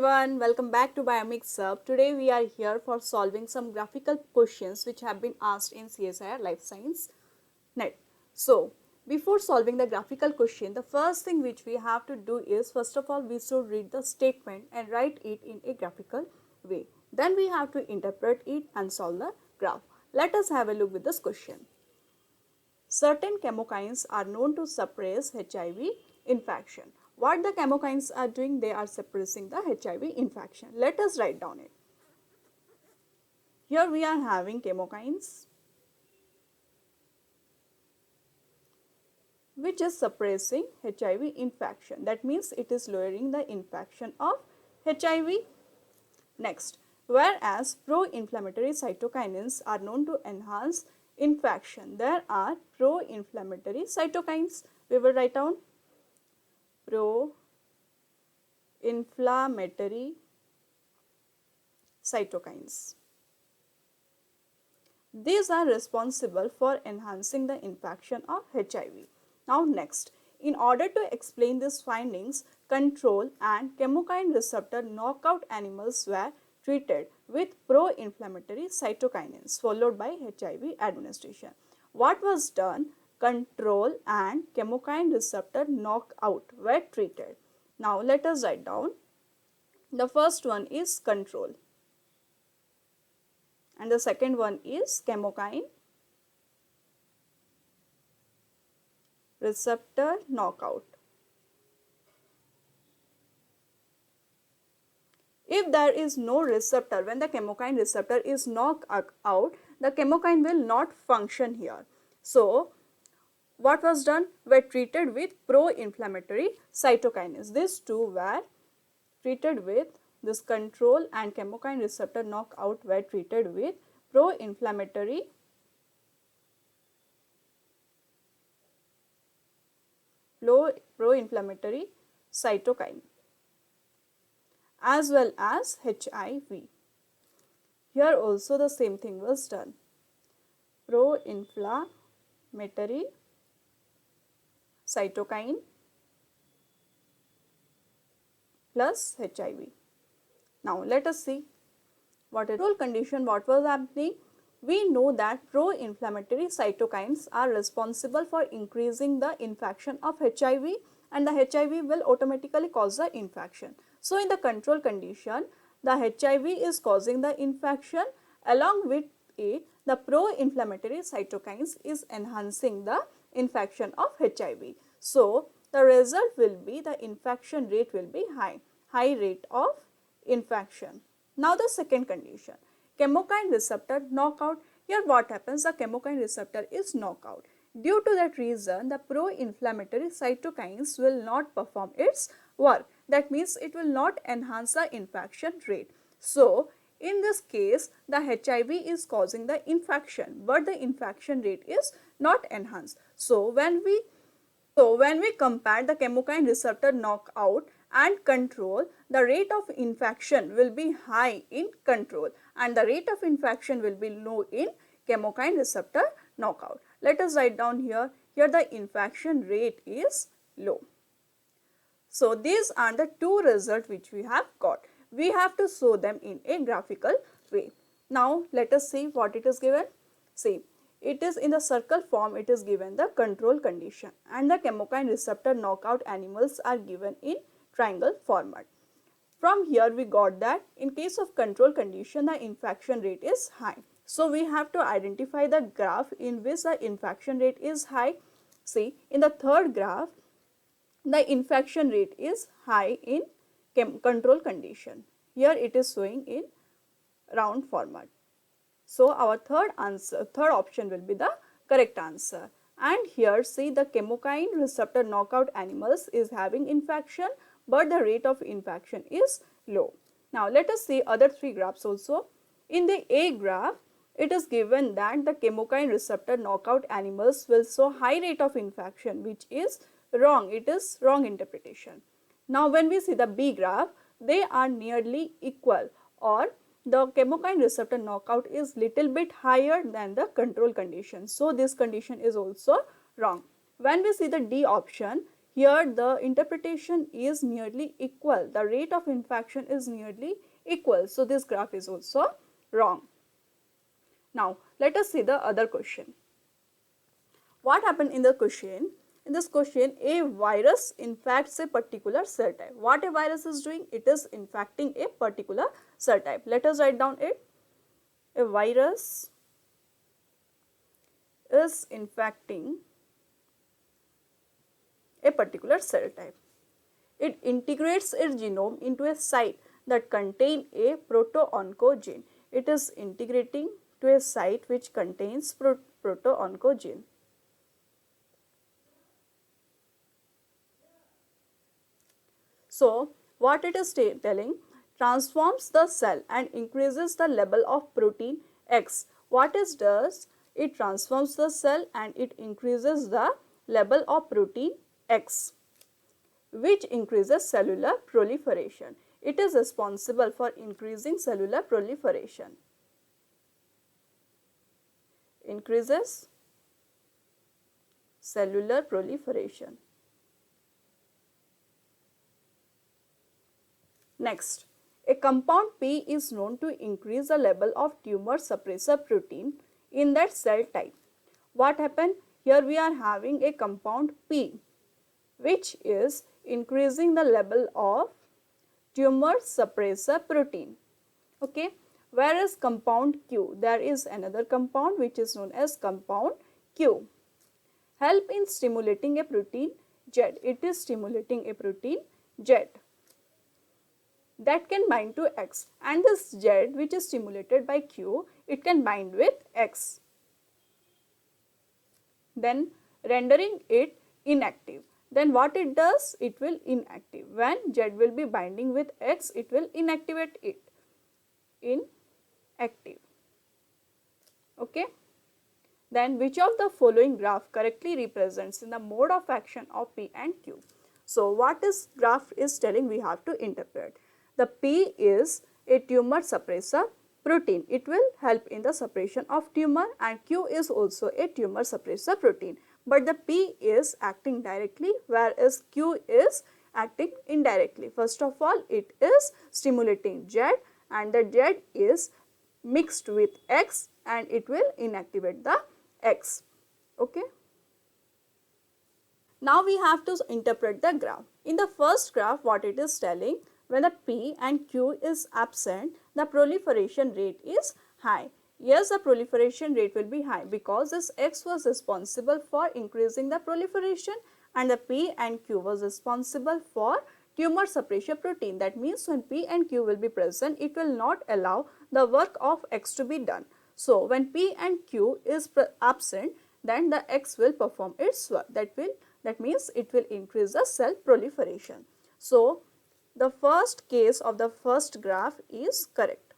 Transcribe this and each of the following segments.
everyone, welcome back to Biomix Hub. Today we are here for solving some graphical questions which have been asked in CSIR Life Science Net. So, before solving the graphical question, the first thing which we have to do is, first of all, we should read the statement and write it in a graphical way. Then we have to interpret it and solve the graph. Let us have a look with this question. Certain chemokines are known to suppress HIV infection. What the chemokines are doing? They are suppressing the HIV infection. Let us write down it. Here we are having chemokines which is suppressing HIV infection. That means it is lowering the infection of HIV. Next, whereas pro-inflammatory cytokinins are known to enhance infection. There are pro-inflammatory cytokines. We will write down pro-inflammatory cytokines. These are responsible for enhancing the infection of HIV. Now next, in order to explain these findings, control and chemokine receptor knockout animals were treated with pro-inflammatory cytokinins followed by HIV administration. What was done? Control and chemokine receptor knockout were treated. Now let us write down. The first one is control and the second one is chemokine receptor knockout. If there is no receptor, when the chemokine receptor is knocked out, the chemokine will not function here. So, what was done? Were treated with pro-inflammatory cytokinins. These two were treated with this control and chemokine receptor knockout were treated with pro-inflammatory cytokine as well as HIV. Here also the same thing was done. Pro-inflammatory cytokine plus HIV. Now let us see what a control condition, what was happening. We know that pro-inflammatory cytokines are responsible for increasing the infection of HIV and the HIV will automatically cause the infection. So in the control condition, the HIV is causing the infection, along with it the pro-inflammatory cytokines is enhancing the infection of HIV. So the result will be the infection rate will be high rate of infection. Now the second condition, chemokine receptor knockout. Here what happens? The chemokine receptor is knockout. Due to that reason, the pro-inflammatory cytokines will not perform its work. That means it will not enhance the infection rate. So in this case, the HIV is causing the infection, but the infection rate is not enhanced. So when we compare the chemokine receptor knockout and control, the rate of infection will be high in control and the rate of infection will be low in chemokine receptor knockout. Let us write down here. Here the infection rate is low. So these are the two results which we have got. We have to show them in a graphical way. Now let us see what it is given. See, it is in the circle form, it is given the control condition and the chemokine receptor knockout animals are given in triangle format. From here we got that in case of control condition, the infection rate is high. So we have to identify the graph in which the infection rate is high. See, in the third graph, the infection rate is high in control condition. Here it is showing in round format. So our third option will be the correct answer. And here see, the chemokine receptor knockout animals is having infection, but the rate of infection is low. Now let us see other three graphs also. In the A graph, it is given that the chemokine receptor knockout animals will show high rate of infection, which is wrong. It is wrong interpretation. Now when we see the B graph, they are nearly equal, or the chemokine receptor knockout is little bit higher than the control condition. So this condition is also wrong. When we see the D option, here the interpretation is nearly equal. The rate of infection is nearly equal. So this graph is also wrong. Now let us see the other question. What happened in the question? In this question, a virus infects a particular cell type. What a virus is doing? It is infecting a particular cell type. Let us write down it. A virus is infecting a particular cell type. It integrates its genome into a site that contains a proto-oncogene. It is integrating to a site which contains proto-oncogene. So what it is telling, transforms the cell and increases the level of protein X. What it does, it transforms the cell and it increases the level of protein X, which increases cellular proliferation. It is responsible for increasing cellular proliferation. Increases cellular proliferation. Next, a compound P is known to increase the level of tumor suppressor protein in that cell type. What happened? Here we are having a compound P which is increasing the level of tumor suppressor protein. Okay, whereas compound Q, there is another compound which is known as compound Q. Help in stimulating a protein Z. It is stimulating a protein Z that can bind to X, and this Z which is stimulated by Q, it can bind with X, then rendering it inactive. Then what it does? It will inactive. When Z will be binding with X, it will inactivate it. Inactive. Okay. Then which of the following graph correctly represents in the mode of action of P and Q? So what this graph is telling, we have to interpret. The P is a tumor suppressor protein. It will help in the suppression of tumor, and Q is also a tumor suppressor protein. But the P is acting directly, whereas Q is acting indirectly. First of all, it is stimulating Z, and the Z is mixed with X and it will inactivate the X. Okay. Now we have to interpret the graph. In the first graph, what it is telling, when the P and Q is absent, the proliferation rate is high. Yes, the proliferation rate will be high because this X was responsible for increasing the proliferation and the P and Q was responsible for tumor suppressor protein. That means when P and Q will be present, it will not allow the work of X to be done. So when P and Q is absent, then the X will perform its work. That means it will increase the cell proliferation. So the first case of the first graph is correct.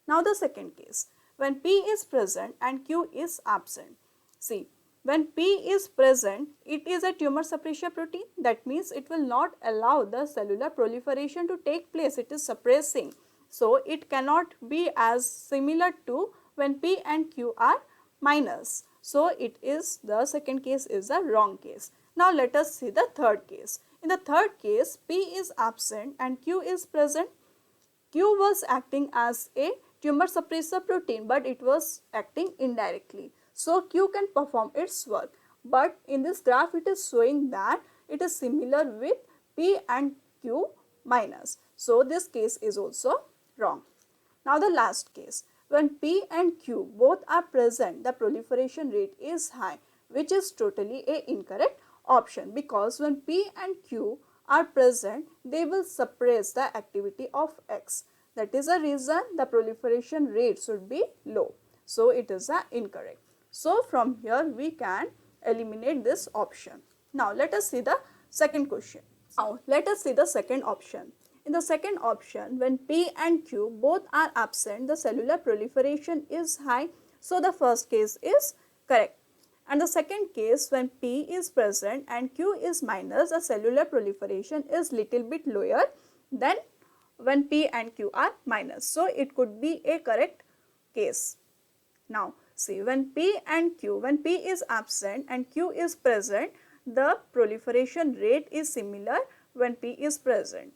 Now the second case, when P is present and Q is absent. See, when P is present, it is a tumor suppressor protein. That means it will not allow the cellular proliferation to take place. It is suppressing. So it cannot be as similar to when P and Q are minus. So it is, the second case is the wrong case. Now let us see the third case. In the third case, P is absent and Q is present. Q was acting as a tumor suppressor protein, but it was acting indirectly. So Q can perform its work. But in this graph, it is showing that it is similar with P and Q minus. So this case is also wrong. Now the last case, when P and Q both are present, the proliferation rate is high, which is totally a incorrect option, because when P and Q are present, they will suppress the activity of X. That is the reason the proliferation rate should be low. So it is incorrect. So from here we can eliminate this option. Now let us see the second question. Now let us see the second option. In the second option, when P and Q both are absent, the cellular proliferation is high. So the first case is correct. And the second case, when P is present and Q is minus, the cellular proliferation is little bit lower than when P and Q are minus. So it could be a correct case. Now see, when P and Q, when P is absent and Q is present, the proliferation rate is similar when P is present.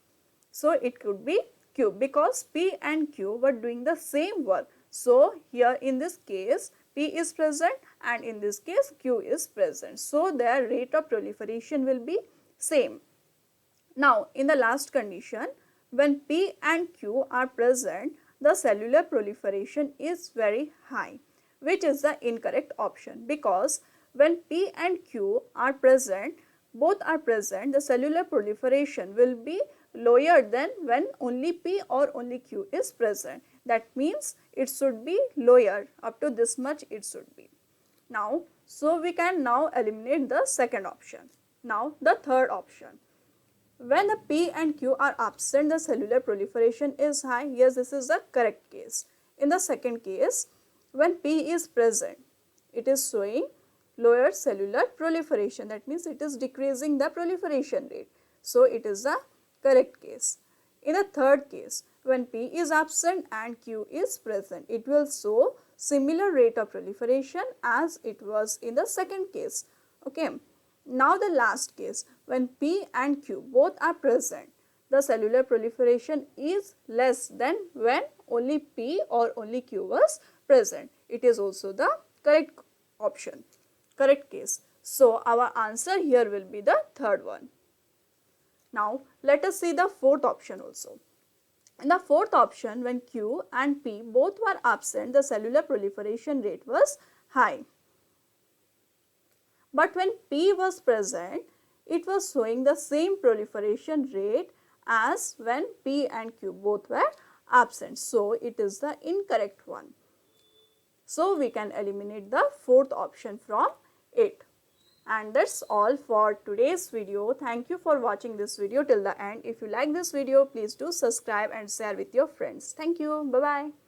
So it could be Q because P and Q were doing the same work. So here in this case P is present and in this case Q is present. So their rate of proliferation will be same. Now in the last condition, when P and Q are present, the cellular proliferation is very high, which is the incorrect option, because when P and Q are present, both are present, the cellular proliferation will be lower than when only P or only Q is present. That means it should be lower, up to this much it should be. Now, so we can now eliminate the second option. Now the third option. When the P and Q are absent, the cellular proliferation is high. Yes, this is the correct case. In the second case, when P is present, it is showing lower cellular proliferation. That means it is decreasing the proliferation rate. So it is the correct case. In the third case, when P is absent and Q is present, it will show similar rate of proliferation as it was in the second case. Okay. Now the last case, when P and Q both are present, the cellular proliferation is less than when only P or only Q was present. It is also the correct option, correct case. So our answer here will be the third one. Now let us see the fourth option also. In the fourth option, when Q and P both were absent, the cellular proliferation rate was high. But when P was present, it was showing the same proliferation rate as when P and Q both were absent. So it is the incorrect one. So we can eliminate the fourth option from it. And that's all for today's video. Thank you for watching this video till the end. If you like this video, please do subscribe and share with your friends. Thank you. Bye-bye.